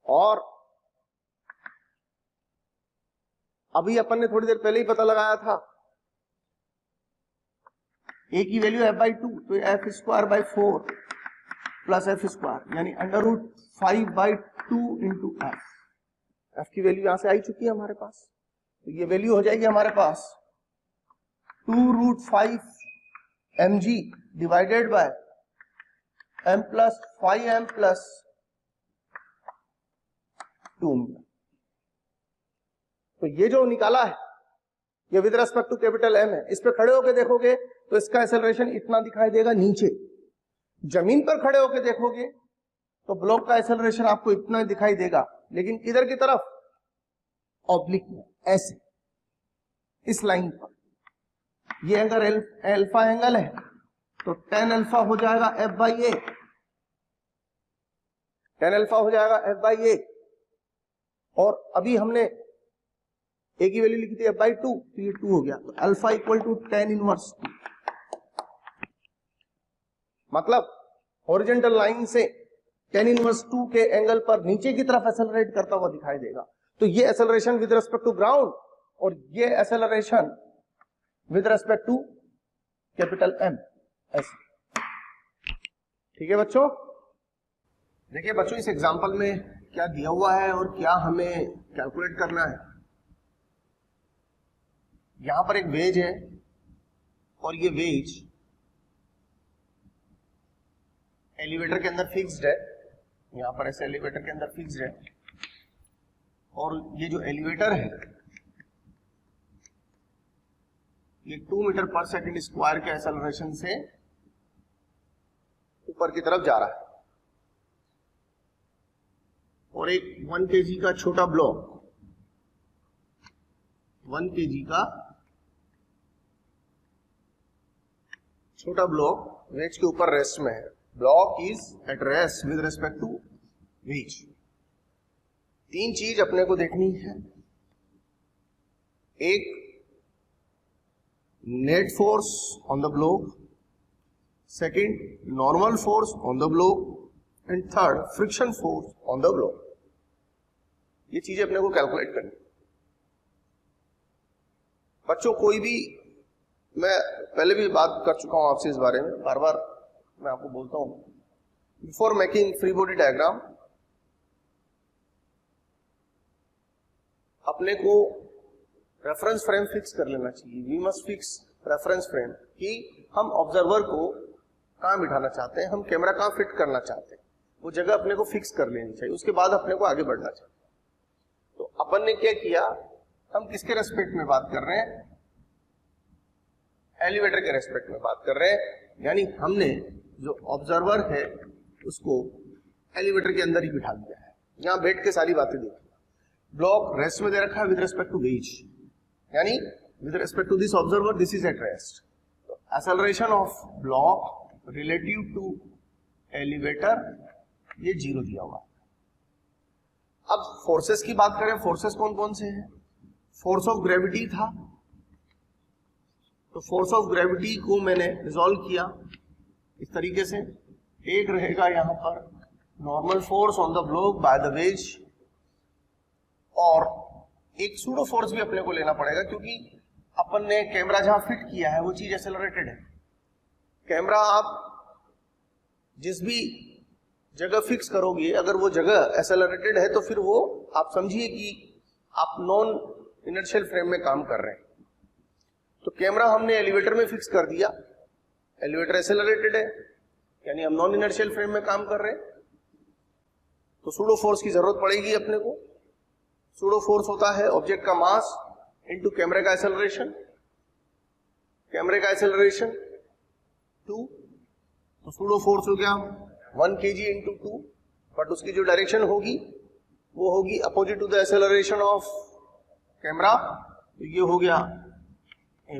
और अभी अपन ने थोड़ी देर पहले ही पता लगाया था, a की वैल्यू f/2, तो f square by 4 plus f square, यानी अंडर रूट 5/2 इंटू f की वैल्यू यहां से आई चुकी है हमारे पास। तो ये वैल्यू हो जाएगी हमारे पास 2√5 mg divided by m plus 5m plus 2। तो ये जो निकाला है, ये with respect to capital M है। इस पे खड़े होके देखोगे तो इसका एक्सेलरेशन इतना दिखाई देगा नीचे। जमीन पर खड़े होके देखोगे तो ब्लॉक का एक्सेलरेशन आपको इतना दिखाई देगा, लेकिन किधर की तरफ, ऑब्लिक में, ऐसे इस लाइन पर। ये अगर अल्फा एंगल है तो tan अल्फा हो जाएगा f/a, tan अल्फा हो जाएगा f/a। और अभी हमने a की वैल्यू लिखी थी f/2, तो ये 2 हो गया। तो alpha equal to tan inverse 2। मतलब हॉरिजॉन्टल लाइन से tan इनवर्स 2 के एंगल पर नीचे की तरफ एक्सेलरेट करता हुआ दिखाई देगा। तो ये acceleration with respect to ground और ये acceleration with respect to capital M, ऐसे। ठीक है बच्चों? देखिए बच्चों, इस एग्जांपल में क्या दिया हुआ है और क्या हमें कैलकुलेट करना है। यहां पर एक वेज है और ये वेज एलिवेटर के अंदर फिक्स्ड है, यहां पर ऐसे एलिवेटर के अंदर फिक्स्ड है। और ये जो एलिवेटर है ये 2 मीटर पर सेकंड स्क्वायर के एक्सेलरेशन से ऊपर की तरफ जा रहा है, और एक 1 kg का छोटा ब्लॉक 1 kg का छोटा ब्लॉक वेज के ऊपर रेस्ट में है। Block is at rest with respect to wedge. 3 चीज अपने को देखनी है, एक net force on the block, second normal force on the block, and third friction force on the block. ये चीजें अपने को कैलकुलेट करनी। बच्चों कोई भी, मैं पहले भी बात कर चुका हूं आपसे इस बारे में, बार बार मैं आपको बोलता हूं, before making free body diagram अपने को रेफरेंस फ्रेम फिक्स कर लेना चाहिए। We must fix reference frame कि हम ऑब्जर्वर को कहां बिठाना चाहते हैं, हम कैमरा कहां फिट करना चाहते हैं, वो जगह अपने को फिक्स कर लेनी चाहिए। उसके बाद अपने को आगे बढ़ना चाहिए। तो अपन ने क्या किया, हम किसके रेस्पेक्ट में बात कर रहे हैं, एलिवेटर के रेस्पेक्ट में बात कर रहे हैं, यानी हमने जो ऑब्जर्वर है उसको एलिवेटर के अंदर ही बिठा दिया है। यहां बैठ के सारी बातें देखिए। ब्लॉक रेस्ट में दे रखा है विद रिस्पेक्ट टू वेज, यानी with respect to this observer this is at rest. Acceleration of block relative to elevator ये 0 दिया हुआ है। अब फोर्सेस की बात करें, फोर्सेस कौन कौन से हैं। फोर्स ऑफ ग्रेविटी था, तो फोर्स ऑफ ग्रेविटी को मैंने रिजॉल्व किया इस तरीके से। एक रहेगा यहां पर normal force on the block by the ways, और एक सूडो फोर्स भी अपने को लेना पड़ेगा, क्योंकि अपन ने कैमरा जहां फिट किया है वो चीज एक्सेलरेटेड है। कैमरा आप जिस भी जगह फिक्स करोगे, अगर वो जगह एक्सेलरेटेड है तो फिर वो आप समझिए कि आप नॉन इनर्शियल फ्रेम में काम कर रहे हैं। तो कैमरा हमने एलिवेटर में फिक्स कर दिया, एलिवेटर एक्सेलरेटेड है, यानी हम नॉन इनर्शियल फ्रेम में काम कर रहे हैं, तो सूडो फोर्स की जरूरत पड़ेगी अपने को। सूडो फोर्स होता है ऑब्जेक्ट का मास इनटू कैमरे का एक्सेलरेशन, कैमरे का एक्सेलरेशन 2, तो सूडो फोर्स हो गया 1 kg इंटू 2, बट उसकी जो डायरेक्शन होगी वो होगी opposite to the acceleration of camera, तो ये हो गया ma।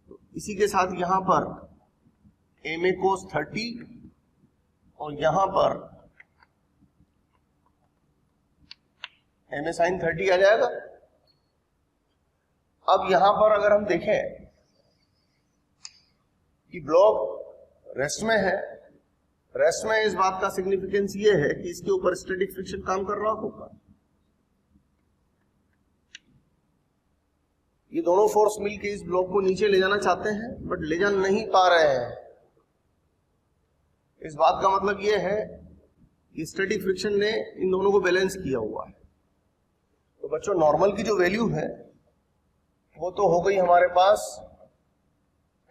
तो इसी के साथ यहां पर ma cos 30 और यहां पर ma sin 30 आ जाएगा। अब यहां पर अगर हम देखें कि ब्लॉक रेस्ट में है, रेस्ट में इस बात का सिग्निफिकेंस ये है कि इसके ऊपर स्टैटिक फ्रिक्शन काम कर रहा होगा। ये दोनों फोर्स मिलके इस ब्लॉक को नीचे ले जाना चाहते हैं, बट ले जा नहीं पा रहे हैं। इस बात का मतलब ये है कि स्टैटिक फ्रिक्शन ने इन दोनों को बैलेंस किया हुआ है। तो बच्चों नॉर्मल की जो वैल्यू है वो तो हो गई हमारे पास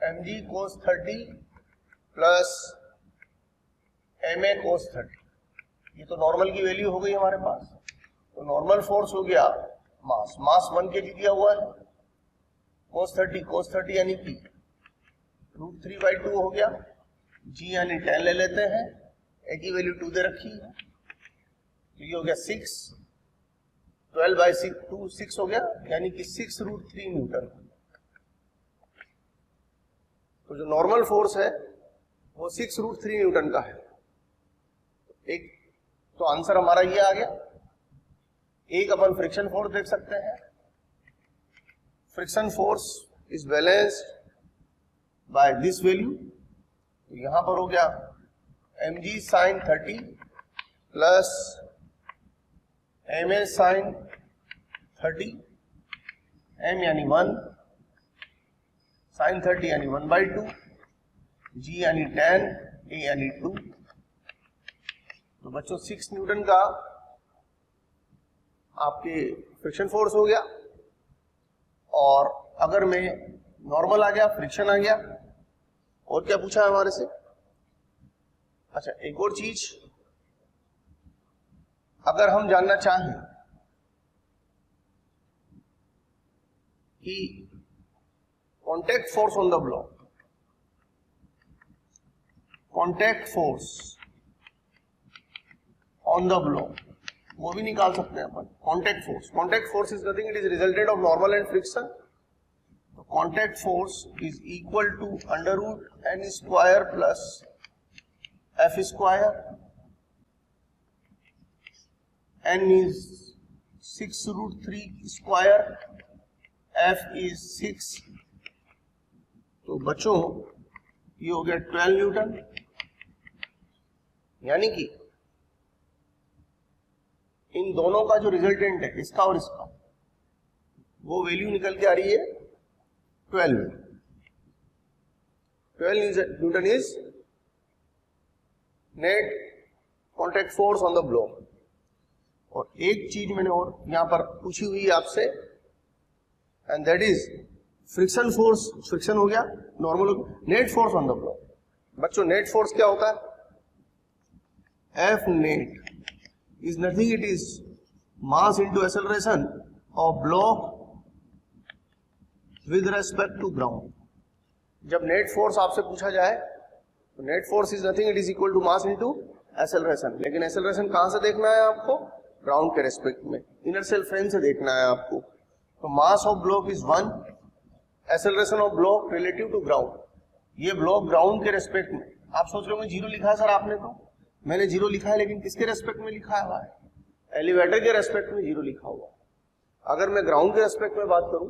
mg cos 30 plus ma cos 30, ये तो नॉर्मल की वैल्यू हो गई हमारे पास। तो नॉर्मल फोर्स हो गया मास, मास 1 kg दिया हुआ है, cos 30 यानी कि √3/2 हो गया, g यानी 10 ले लेते हैं, a की वैल्यू 2 दे रखी है, तो ये हो गया 6, 12/2 6 हो गया, यानी कि 6√3 न्यूटन। तो जो नॉर्मल फोर्स है वो 6√3 न्यूटन का है। एक तो आंसर हमारा ये आ गया। एक अपन फ्रिक्शन फोर्स देख सकते हैं, friction force is balanced by this value. तो यहां पर हो गया mg sin 30 plus ma sin 30, m यानी 1, sin 30 यानी 1/2, g यानी 10, a यानी 2। तो बच्चों 6 न्यूटन का आपके फ्रिक्शन फोर्स हो गया। और अगर मैं नॉर्मल आ गया, फ्रिक्शन आ गया, और क्या पूछा है हमारे से। अच्छा एक और चीज, अगर हम जानना चाहें कि contact force on the block, contact force on the block, वो भी निकाल सकते हैं अपन। Contact force is nothing, it is resultant of normal and friction. तो contact force is equal to √n square plus f square, n is 6√3 square, f is 6। तो बच्चों ये हो गया 12 न्यूटन, यानी कि इन दोनों का जो रिजल्टेंट है, इसका और इसका, वो वैल्यू निकल के आ रही है 12 Newton is net contact force on the block. और एक चीज मैंने और यहां पर पूछी हुई है आपसे, and that is friction force. Friction हो गया, नॉर्मल हो गया, net force on the block. बच्चों नेट फोर्स क्या होता है? F net is nothing, it is mass into acceleration of block with respect to ground। जब नेट फोर्स आपसे पूछा जाए तो net force is nothing, it is equal to mass into acceleration. लेकिन एक्सेलरेशन कहां से देखना है आपको? ग्राउंड के रेस्पेक्ट में, इनर्शियल फ्रेम से देखना है आपको। तो mass of block is 1, acceleration of block relative to ground. ये ब्लॉक ग्राउंड के रेस्पेक्ट में, आप सोच रहे हो 0 लिखा है सर आपने, तो मैंने 0 लिखा है, लेकिन किसके रेस्पेक्ट में लिखा हुआ है? एलिवेटर के रेस्पेक्ट में 0 लिखा हुआ है। अगर मैं ग्राउंड के रेस्पेक्ट में बात करूं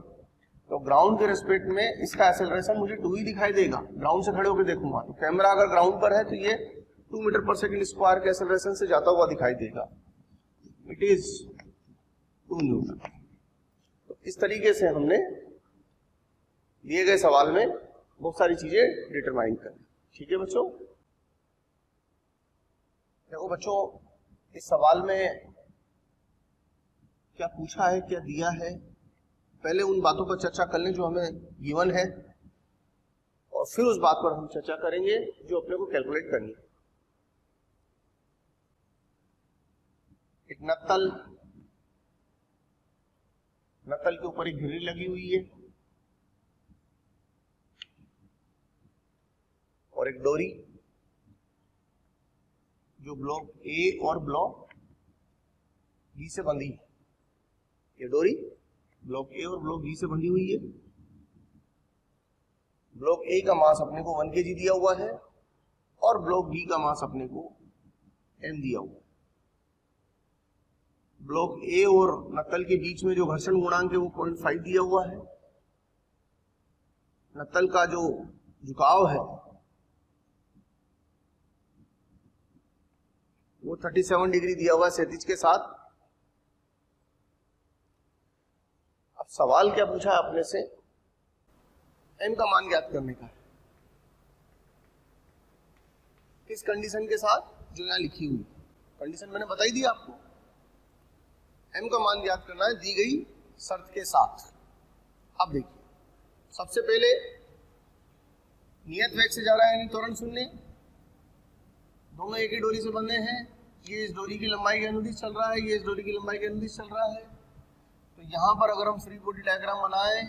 तो ग्राउंड के रेस्पेक्ट में इसका एक्सेलरेशन मुझे 2 ही दिखाई देगा, ग्राउंड से खड़े होकर देखूंगा तो। कैमरा अगर ग्राउंड पर है तो ये 2 मीटर पर सेकंड स्क्वायर के एक्सेलरेशन से जाता हुआ दिखाई देगा, इट इज 2 न्यूटन। तो इस तरीके से हमने दिए गए सवाल में बहुत सारी चीजें डिटरमाइन करें। ठीक है बच्चों, देखो बच्चों इस सवाल में क्या पूछा है, क्या दिया है, पहले उन बातों पर चर्चा कर लें जो हमें गिवन है, और फिर उस बात पर हम चर्चा करेंगे जो अपने को कैलकुलेट करनी है। एक नत्तल के ऊपर एक घिरी लगी हुई है और एक डोरी जो ब्लॉक ए और ब्लॉक बी से बंधी है। ये डोरी ब्लॉक ए और ब्लॉक बी से बंधी हुई है। ब्लॉक ए का मास अपने को 1 kg दिया हुआ है और ब्लॉक बी का मास अपने को m दिया हुआ है। ब्लॉक ए और नक्कल के बीच में जो घर्षण गुणांक है वो 0.5 दिया हुआ है। नक्कल का जो झुकाव है वो 37 डिग्री दिया हुआ है क्षैतिज के साथ। अब सवाल क्या पूछा है अपने से? m का मान ज्ञात करने का है। किस कंडीशन के साथ? जो यहां लिखी हुई कंडीशन मैंने बताई दी आपको। m का मान ज्ञात करना है दी गई शर्त के साथ। अब देखिए, सबसे पहले नियत वेग से जा रहा है यानी त्वरण शून्य, दोनों एक ही डोरी से बंधे हैं। ये इस डोरी की लंबाई के अनुदिश चल रहा है, ये इस डोरी की लंबाई के अनुदिश चल रहा है। तो यहां पर अगर हम फ्री बॉडी डायग्राम बनाएं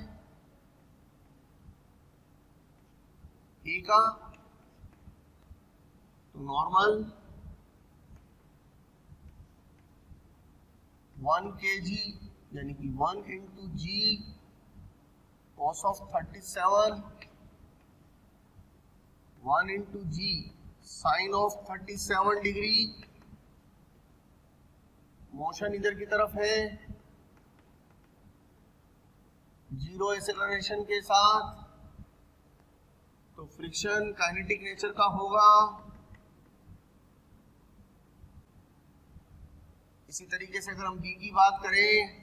ए का, तो नॉर्मल 1 kg यानी कि 1 into g cos of 37, 1 into g sin of 37 degree. Motion इधर की तरफ है, 0 एक्सेलरेशन के साथ, तो फ्रिक्शन काइनेटिक नेचर का होगा। इसी तरीके से अगर हम B की बात करें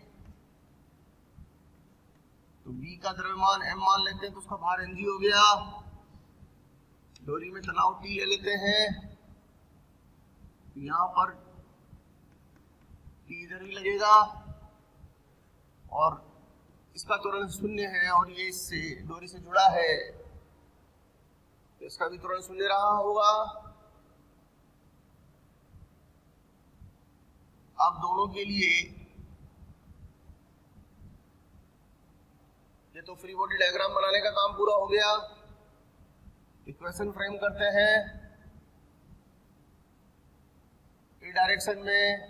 तो B का द्रव्यमान m मान लेते हैं तो उसका भार mg हो गया। डोरी में तनाव T ले लेते हैं, यहां पर T इधर भी लगेगा और इसका त्वरण शून्य है और ये इससे डोरी से जुड़ा है तो इसका भी त्वरण शून्य रहा होगा। अब दोनों के लिए ये तो फ्री बॉडी डायग्राम बनाने का काम पूरा हो गया। इक्वेशन फ्रेम करते हैं। ए डायरेक्शन में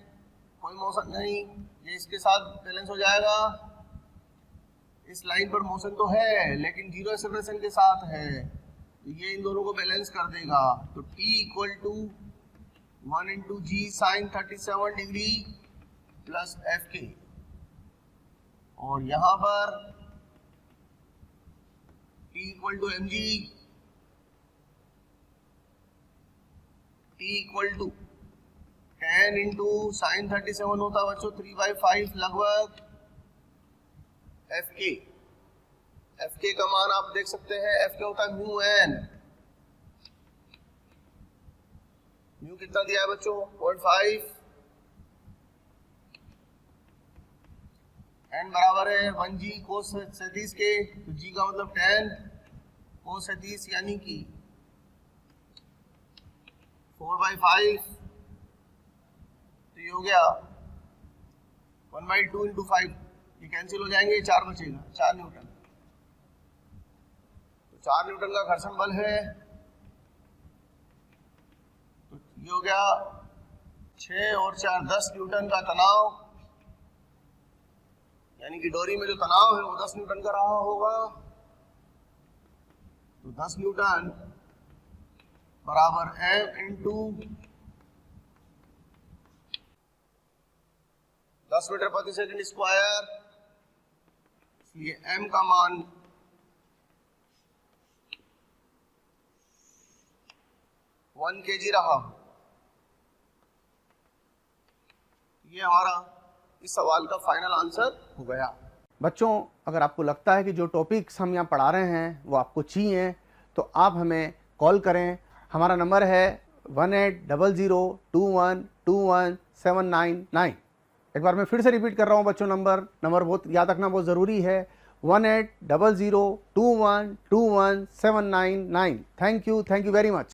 कोई मोशन नहीं, ये इसके साथ बैलेंस हो जाएगा। इस लाइन पर मोशन तो है लेकिन जीरो एक्सेलरेशन के साथ है, ये इन दोनों को बैलेंस कर देगा। तो T equal to 1 into G sine 37 degree plus F के, और यहां पर T equal to M G, T equal to 10 into sine 37 होता बच्चों 3/5 लगभग एफ के। एफ के का मान आप देख सकते हैं, एफ के होता है म्यू एन। म्यू कितना दिया है बच्चों 0.5, एन बराबर है 1g कोस 37 के, तो g का मतलब 10 कोस 37 यानी कि 4/5, तो ये हो गया 1/2 इंटू 5, ये कैंसिल हो जाएंगे, 4 बचेगा, 4 न्यूटन। तो 4 न्यूटन का घर्षण बल है, तो ये हो गया 6 और 4 10 न्यूटन का तनाव, यानी कि डोरी में जो तनाव है वो 10 न्यूटन का रहा होगा। तो 10 न्यूटन बराबर m इंटू 10 मीटर प्रति सेकंड स्क्वायर, इसलिए m का मान 1 kg रहा। ये हमारा इस सवाल का फाइनल आंसर हो गया। बच्चों, अगर आपको लगता है कि जो टॉपिक्स हम यहाँ पढ़ा रहे हैं वो आपको चाहिए तो आप हमें कॉल करें। हमारा नंबर है 180021217999। एक बार मैं फिर से रिपीट कर रहा हूँ बच्चों, नंबर बहुत याद रखना बहुत ज़रूरी है, 180021217999। Thank you very much.